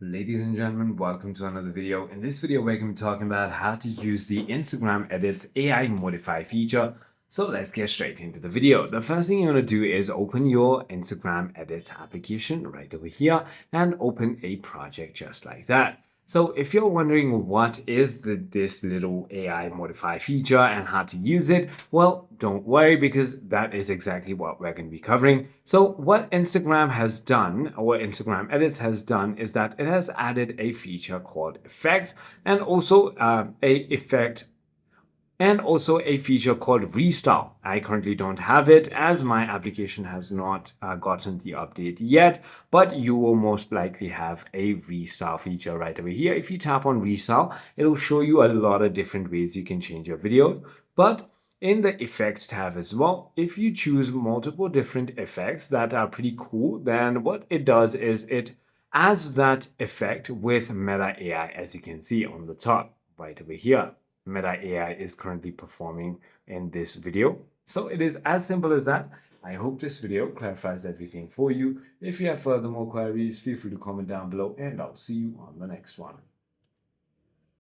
Ladies and gentlemen, welcome to another video. In this video, we're going to be talking about how to use the Instagram Edits AI Modify feature. So let's get straight into the video. The first thing you're going to do is open your Instagram Edits application right over here and open a project just like that. So if you're wondering what is this little AI modify feature and how to use it, well, don't worry because that is exactly what we're going to be covering. So what Instagram has done, or what Instagram Edits has done, is that it has added a feature called effects and also a feature called Restyle. I currently don't have it as my application has not gotten the update yet, but you will most likely have a Restyle feature right over here. If you tap on Restyle, it'll show you a lot of different ways you can change your video. But in the effects tab as well, if you choose multiple different effects that are pretty cool, then what it does is it adds that effect with Meta AI, as you can see on the top right over here. Meta AI is currently performing in this video. So it is as simple as that. I hope this video clarifies everything for you. If you have further more queries, feel free to comment down below and I'll see you on the next one.